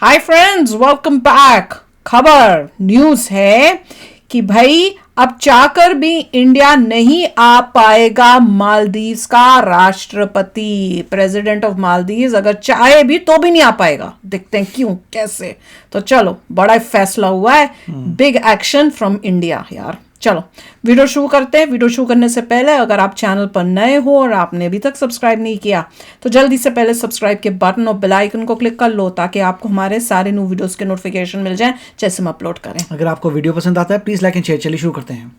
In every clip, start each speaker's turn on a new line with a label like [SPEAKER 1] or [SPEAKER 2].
[SPEAKER 1] Hi friends, welcome back. खबर news है कि भाई अब चाहकर भी इंडिया नहीं आ पाएगा मालदीव्स का राष्ट्रपति। प्रेसिडेंट ऑफ मालदीव्स अगर चाहे भी तो भी नहीं आ पाएगा। देखते हैं क्यों, कैसे। तो चलो, बड़ा फैसला हुआ है, बिग एक्शन फ्रॉम इंडिया यार। चलो वीडियो शुरू करते हैं। वीडियो शुरू करने से पहले अगर आप चैनल पर नए हो और आपने अभी तक सब्सक्राइब नहीं किया तो जल्दी से पहले सब्सक्राइब के बटन और बेल आइकन को क्लिक कर लो ताकि आपको हमारे सारे न्यू वीडियोस के नोटिफिकेशन मिल जाएं जैसे हम अपलोड करें।
[SPEAKER 2] अगर आपको वीडियो पसंद आता है प्लीज लाइक एंड शेयर। चलिए शुरू करते हैं।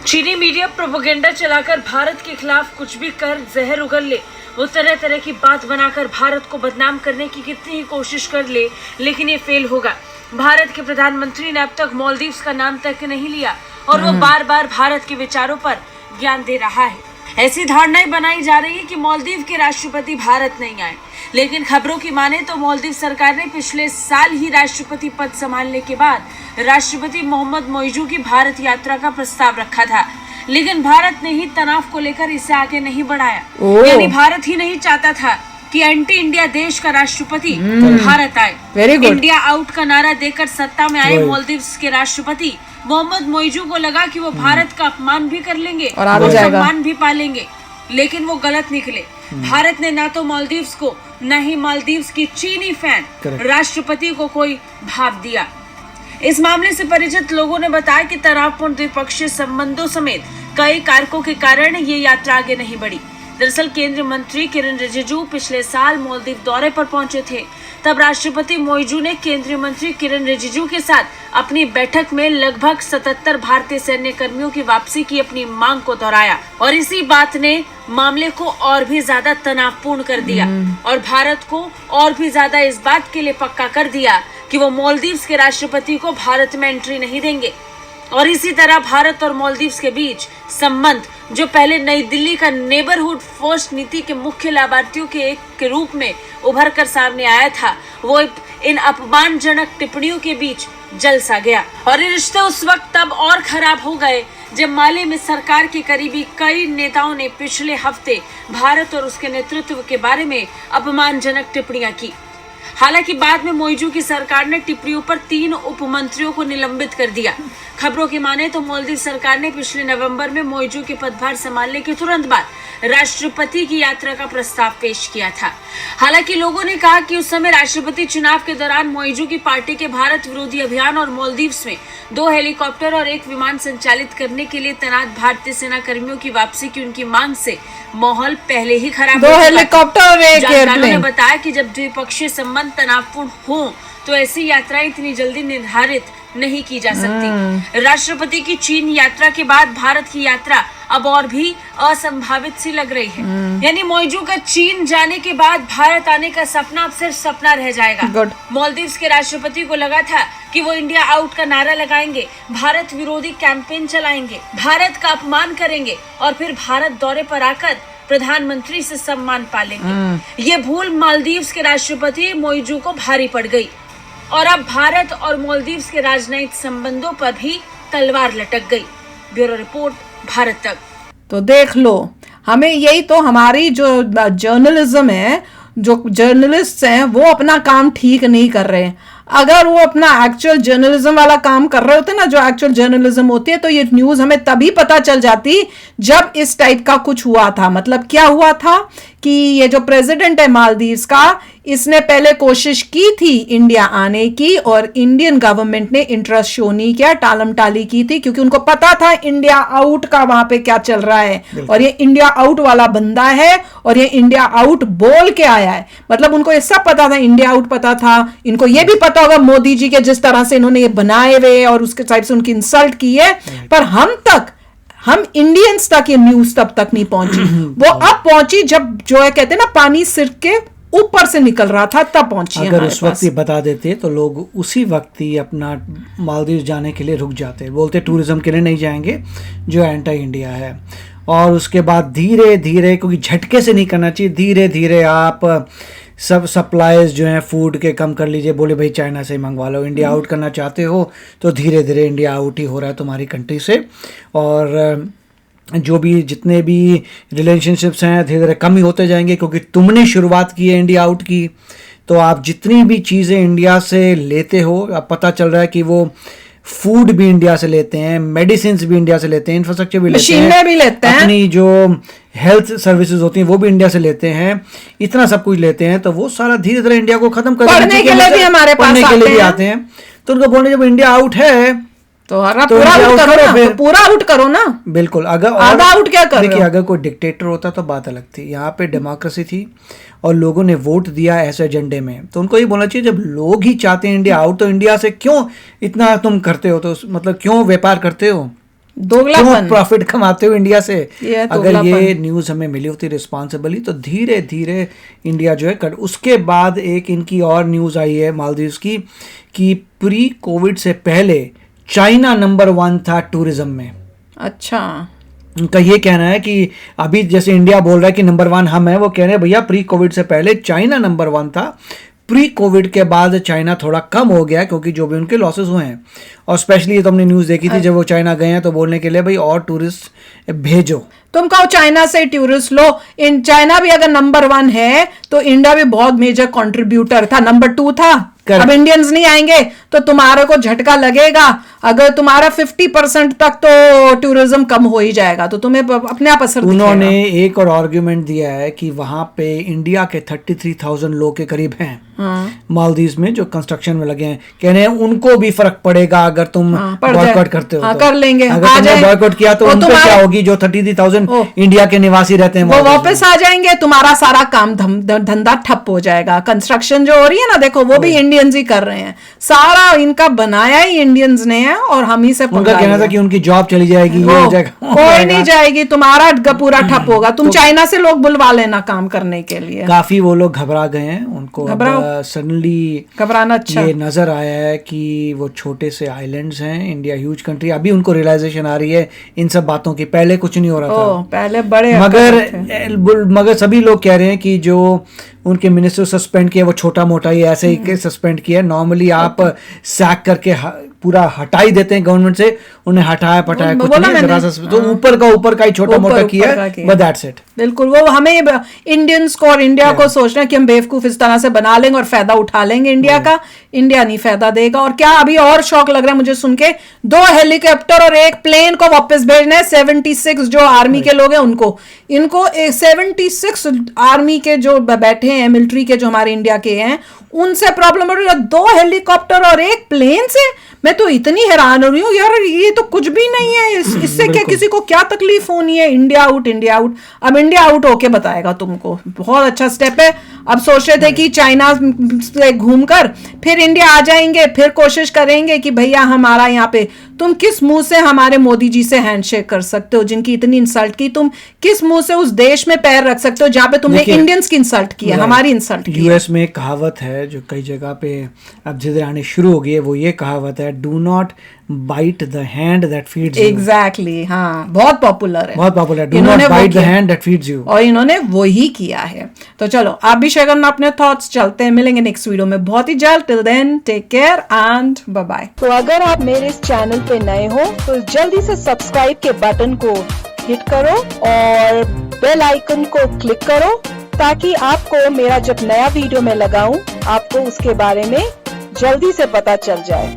[SPEAKER 3] चीनी मीडिया प्रोपेगेंडा चलाकर भारत के खिलाफ कुछ भी कर जहर उगल ले, वो तरह तरह की बात बनाकर भारत को बदनाम करने की कितनी ही कोशिश कर ले, लेकिन ये फेल होगा। भारत के प्रधानमंत्री ने अब तक मालदीव्स का नाम तक नहीं लिया और वो बार बार भारत के विचारों पर ज्ञान दे रहा है। ऐसी धारणाएं बनाई जा रही है कि मालदीव के राष्ट्रपति भारत नहीं आए, लेकिन खबरों की माने तो मालदीव सरकार ने पिछले साल ही राष्ट्रपति पद संभालने के बाद राष्ट्रपति मोहम्मद मोइजू की भारत यात्रा का प्रस्ताव रखा था, लेकिन भारत ने ही तनाव को लेकर इसे आगे नहीं बढ़ाया। यानी भारत ही नहीं चाहता था कि एंटी इंडिया देश का राष्ट्रपति भारत आए। इंडिया आउट का नारा देकर सत्ता में आए मालदीव्स के राष्ट्रपति मोहम्मद मोइजू को लगा कि वो भारत का अपमान भी कर लेंगे और सम्मान भी पालेंगे, लेकिन वो गलत निकले। भारत ने ना तो मालदीव्स को न ही मालदीव्स की चीनी फैन राष्ट्रपति को कोई भाव दिया। इस मामले से परिचित लोगों ने बताया कि तनावपूर्ण द्विपक्षीय संबंधों समेत कई कारकों के कारण ये यात्रा आगे नहीं बढ़ी। दरअसल केंद्रीय मंत्री किरण रिजिजू पिछले साल मालदीव दौरे पर पहुंचे थे। तब राष्ट्रपति मोइजू ने केंद्रीय मंत्री किरण रिजिजू के साथ अपनी बैठक में लगभग 77 भारतीय सैन्य कर्मियों की वापसी की अपनी मांग को दोहराया और इसी बात ने मामले को और भी ज्यादा तनावपूर्ण कर दिया और भारत को और भी ज्यादा इस बात के लिए पक्का कर दिया कि वो मालदीव्स के राष्ट्रपति को भारत में एंट्री नहीं देंगे। और इसी तरह भारत और मालदीव्स के बीच संबंध, जो पहले नई दिल्ली का नेबरहुड फर्स्ट नीति के मुख्य लाभार्थियों के एक के रूप में उभर कर सामने आया था, वो इन अपमानजनक टिप्पणियों के बीच जल सा गया। और ये रिश्ते उस वक्त तब और खराब हो गए जब माले में सरकार के करीबी कई नेताओं ने पिछले हफ्ते भारत और उसके नेतृत्व के बारे में अपमानजनक टिप्पणियां की। हालांकि बाद में मोइजू की सरकार ने टिप्पणियों पर 3 उपमंत्रियों को निलंबित कर दिया। खबरों की माने तो मालदीव सरकार ने पिछले नवंबर में मोइजू के पदभार संभालने के तुरंत बाद राष्ट्रपति की यात्रा का प्रस्ताव पेश किया था। हालांकि लोगों ने कहा कि उस समय राष्ट्रपति चुनाव के दौरान मोइजू की पार्टी के भारत विरोधी अभियान और मालदीव्स में 2 हेलीकॉप्टर और 1 विमान संचालित करने के लिए तैनात भारतीय सेना कर्मियों की वापसी की उनकी मांग से माहौल पहले ही खराब
[SPEAKER 1] 2 हेलीकॉप्टर और 1
[SPEAKER 3] एयरप्लेन ने बताया कि जब द्विपक्षीय संबंध तनावपूर्ण हो तो ऐसी यात्राएं इतनी जल्दी निर्धारित नहीं की जा सकती। राष्ट्रपति की चीन यात्रा के बाद भारत की यात्रा अब और भी असंभावित सी लग रही है। यानी मोइजू का चीन जाने के बाद भारत आने का सपना अब सिर्फ सपना रह जाएगा। मालदीव्स के राष्ट्रपति को लगा था कि वो इंडिया आउट का नारा लगाएंगे, भारत विरोधी कैंपेन चलाएंगे, भारत का अपमान करेंगे और फिर भारत दौरे पर आकर प्रधानमंत्री से सम्मान पालेंगे। ये भूल मालदीव्स के राष्ट्रपति मोइजू को भारी पड़ गई और अब भारत और मालदीव्स के राजनयिक संबंधों पर भी तलवार लटक गई। ब्यूरो रिपोर्ट, भारत तक।
[SPEAKER 1] तो देख लो, हमें यही तो हमारी जो जर्नलिज्म है, जो जर्नलिस्ट हैं वो अपना काम ठीक नहीं कर रहे हैं। अगर वो अपना एक्चुअल जर्नलिज्म वाला काम कर रहे होते ना, जो एक्चुअल जर्नलिज्म होती है, तो ये न्यूज हमें तभी पता चल जाती जब इस टाइप का कुछ हुआ था। मतलब क्या हुआ था कि ये जो प्रेसिडेंट है मालदीव्स का, इसने पहले कोशिश की थी इंडिया आने की और इंडियन गवर्नमेंट ने इंटरेस्ट शो नहीं किया, टालम टाली की थी, क्योंकि उनको पता था इंडिया आउट का वहां पे क्या चल रहा है और ये इंडिया आउट वाला बंदा है और ये इंडिया आउट बोल के आया है। मतलब उनको ये सब पता था, इंडिया आउट पता था, इनको ये भी पता होगा मोदी जी के जिस तरह से इन्होंने ये बनाए हुए और उसके टाइप से उनकी इंसल्ट की है, पर हम इंडियंस तक ये न्यूज तब तक नहीं पहुंची। वो अब पहुंची जब जो है कहते हैं ना पानी सिर के ऊपर से निकल रहा था, तब पहुंची।
[SPEAKER 2] अगर उस वक्त ये बता देते तो लोग उसी वक्त ही अपना मालदीव जाने के लिए रुक जाते, बोलते टूरिज्म के लिए नहीं जाएंगे जो एंटी इंडिया है। और उसके बाद धीरे धीरे, क्योंकि झटके से नहीं करना चाहिए, धीरे धीरे आप सब सप्लाईज जो हैं फूड के कम कर लीजिए। बोले भाई चाइना से ही मंगवा लो, इंडिया आउट करना चाहते हो तो धीरे धीरे इंडिया आउट ही हो रहा है तुम्हारी कंट्री से। और जो भी जितने भी रिलेशनशिप्स हैं धीरे धीरे कम ही होते जाएंगे, क्योंकि तुमने शुरुआत की है इंडिया आउट की। तो आप जितनी भी चीज़ें इंडिया से लेते हो, अब पता चल रहा है कि वो फूड भी इंडिया से लेते हैं, मेडिसिन भी इंडिया से लेते हैं, इंफ्रास्ट्रक्चर भी लेते हैं,
[SPEAKER 1] मशीनें भी लेते हैं,
[SPEAKER 2] अपनी जो हेल्थ सर्विसेज होती हैं वो भी इंडिया से लेते हैं, इतना सब कुछ लेते हैं। तो वो सारा धीरे धीरे इंडिया को खत्म कर
[SPEAKER 1] पढ़ने के लिए भी हमारे पास
[SPEAKER 2] पढ़ने के लिए भी
[SPEAKER 1] हैं।
[SPEAKER 2] आते हैं। तो उनको बोलने जब इंडिया आउट है
[SPEAKER 1] तो हरा
[SPEAKER 2] तो
[SPEAKER 1] पूरा
[SPEAKER 2] इंडिया
[SPEAKER 1] आउट
[SPEAKER 2] आउट
[SPEAKER 1] करो
[SPEAKER 2] करो
[SPEAKER 1] ना,
[SPEAKER 2] फिर।
[SPEAKER 1] तो पूरा आउट करो ना।
[SPEAKER 2] बिल्कुल, अगर
[SPEAKER 1] आधा आउट क्या कर रहे
[SPEAKER 2] देखिए,
[SPEAKER 1] हो?
[SPEAKER 2] अगर कोई डिक्टेटर होता तो बात अलग थी। यहाँ पे डेमोक्रेसी थी और लोगों ने वोट दिया ऐसे एजेंडे में, तो उनको ये बोलना चाहिए जब लोग ही चाहते हैं इंडिया आउट, तो इंडिया से क्यों इतना तुम करते हो? तो मतलब क्यों व्यापार करते हो, क्यों
[SPEAKER 1] दोगलापन।
[SPEAKER 2] प्रॉफिट कमाते हो इंडिया से?
[SPEAKER 1] ये
[SPEAKER 2] अगर
[SPEAKER 1] दोगलापन।
[SPEAKER 2] ये न्यूज़ हमें मिली होती रिस्पॉन्सिबली तो धीरे धीरे इंडिया जो है कर। उसके बाद एक इनकी और न्यूज़ आई है मालदीव्स की कि प्री कोविड से पहले चाइना नंबर 1 था टूरिज्म में।
[SPEAKER 1] अच्छा,
[SPEAKER 2] उनका ये कहना है कि अभी जैसे इंडिया बोल रहा है कि नंबर 1 हम है, वो कह रहे हैं भैया प्री कोविड से पहले चाइना नंबर 1 था, प्री कोविड के बाद चाइना थोड़ा कम हो गया क्योंकि जो भी उनके लॉसेस हुए हैं। और स्पेशली ये तो हमने न्यूज़ देखी थी जब वो चाइना गए हैं तो बोलने के लिए भाई और टूरिस्ट भेजो।
[SPEAKER 1] तुम कहो चाइना से टूरिस्ट लो। इन चाइना भी अगर नंबर 1 है तो इंडिया भी बहुत मेजर कंट्रीब्यूटर था, नंबर 2 था।
[SPEAKER 2] Correct.
[SPEAKER 1] अब इंडियंस नहीं आएंगे तो तुम्हारे को झटका लगेगा। अगर तुम्हारा 50% तक तो टूरिज्म कम हो ही जाएगा, तो तुम्हें अपने आप असर
[SPEAKER 2] उन्होंने
[SPEAKER 1] दिखेगा।
[SPEAKER 2] एक और आर्ग्यूमेंट दिया है कि वहां पे इंडिया के 33,000 लोग के करीब हैं मालदीव्स में जो कंस्ट्रक्शन में लगे हैं। कह रहे हैं उनको भी फर्क पड़ेगा अगर तुम
[SPEAKER 1] पड़ जाए।
[SPEAKER 2] बॉयकॉट करते हो
[SPEAKER 1] हाँ,
[SPEAKER 2] तो।
[SPEAKER 1] कर लेंगे,
[SPEAKER 2] अगर
[SPEAKER 1] आ
[SPEAKER 2] तुमने
[SPEAKER 1] जाए।
[SPEAKER 2] बॉयकॉट किया तो
[SPEAKER 1] और
[SPEAKER 2] उनको
[SPEAKER 1] तुम्हारे-
[SPEAKER 2] क्या होगी जो 33,000
[SPEAKER 1] ओ।
[SPEAKER 2] इंडिया के निवासी रहते हैं
[SPEAKER 1] वो
[SPEAKER 2] Maldives में।
[SPEAKER 1] वापस आ जाएंगे, तुम्हारा सारा काम धंधा ठप हो जाएगा। कंस्ट्रक्शन जो हो रही है ना, देखो वो भी इंडियंस ही कर रहे हैं, सारा इनका बनाया ही इंडियंस ने है और हम ही से
[SPEAKER 2] उनका
[SPEAKER 1] पंगा
[SPEAKER 2] कहना था
[SPEAKER 1] लिया।
[SPEAKER 2] कि उनकी जॉब चली जाएगी, ये हो जाएगा, वो हो
[SPEAKER 1] कोई
[SPEAKER 2] जाएगा।
[SPEAKER 1] नहीं जाएगी, तुम्हारा पूरा ठप होगा। तुम चाइना से लोग बुलवा लेना काम करने के लिए।
[SPEAKER 2] काफी वो लोग घबरा गए हैं, उनको
[SPEAKER 1] घबराओ।
[SPEAKER 2] सडनली
[SPEAKER 1] घबराना अच्छा।
[SPEAKER 2] ये नजर आया है कि वो छोटे से आइलैंड्स हैं, इंडिया ह्यूज कंट्री। अभी उनको रियलाइजेशन आ रही है इन सब बातों की, पहले कुछ नहीं हो रहा था।
[SPEAKER 1] पहले बड़े
[SPEAKER 2] मगर सभी लोग कह रहे हैं कि जो उनके मिनिस्टर सस्पेंड किया वो छोटा मोटा ही ऐसे ही सस्पेंड किया। नॉर्मली आप सैक करके पूरा हटा ही देते हैं गवर्नमेंट से, उन्हें हटाया पटाया कुछ
[SPEAKER 1] बोला
[SPEAKER 2] नहीं,
[SPEAKER 1] मैंने।
[SPEAKER 2] जरा सा तो ऊपर का ही छोटा मोटा
[SPEAKER 1] ऊपर
[SPEAKER 2] किया,
[SPEAKER 1] का किया।
[SPEAKER 2] But that's it.
[SPEAKER 1] बिल्कुल, वो हमें इंडियंस को और इंडिया को सोचना है कि हम बेवकूफ इस तरह से बना लेंगे और फायदा उठा लेंगे इंडिया का। इंडिया नहीं फायदा देगा। और क्या अभी और शौक लग रहा है मुझे सुन के, 2 हेलीकॉप्टर और 1 प्लेन को वापस भेजना है। 76 जो आर्मी के लोग हैं उनको, इनको 76 आर्मी के जो बैठे हैं मिलिट्री के जो हमारे इंडिया के हैं, उनसे प्रॉब्लम हो रही है। 2 हेलीकॉप्टर और 1 प्लेन से मैं तो इतनी हैरान हो रही हूँ यार, ये तो कुछ भी नहीं है। इससे क्या किसी को क्या तकलीफ होनी है? India out, India out. अब इंडिया आउट होके बताएगा तुमको। बहुत अच्छा स्टेप है। अब सोच रहे थे कि चाइना से घूमकर फिर इंडिया आ जाएंगे, फिर कोशिश करेंगे कि भैया हमारा यहाँ पे, तुम किस मुंह से हमारे मोदी जी से हैंडशेक कर सकते हो जिनकी इतनी इंसल्ट की? तुम किस मुंह से उस देश में पैर रख सकते हो जहां पे तुमने इंडियंस की इंसल्ट की है, हमारी इंसल्ट की है?
[SPEAKER 2] यूएस में एक कहावत है जो कई जगह पे अब धीरे आने शुरू हो गई है, वो ये कहावत है, do not bite the hand that feeds you.
[SPEAKER 1] Exactly, हाँ, बहुत पॉपुलर है,
[SPEAKER 2] बहुत पॉपुलर, डू
[SPEAKER 1] इन्होंने
[SPEAKER 2] नॉट
[SPEAKER 1] वो
[SPEAKER 2] बाइट द
[SPEAKER 1] किया।
[SPEAKER 2] Hand that feeds you.
[SPEAKER 1] और इन्होंने वो ही किया है। तो चलो आप भी शेयर करना अपने थॉट्स। चलते हैं, मिलेंगे नेक्स्ट वीडियो में बहुत ही जल्द। Till then take care and bye bye.
[SPEAKER 4] तो अगर आप मेरे इस चैनल पे नए हो तो जल्दी से सब्सक्राइब के बटन को हिट करो और बेल आइकन को क्लिक करो ताकि आपको मेरा जब नया वीडियो मैं लगाऊं आपको उसके बारे में जल्दी से पता चल जाए।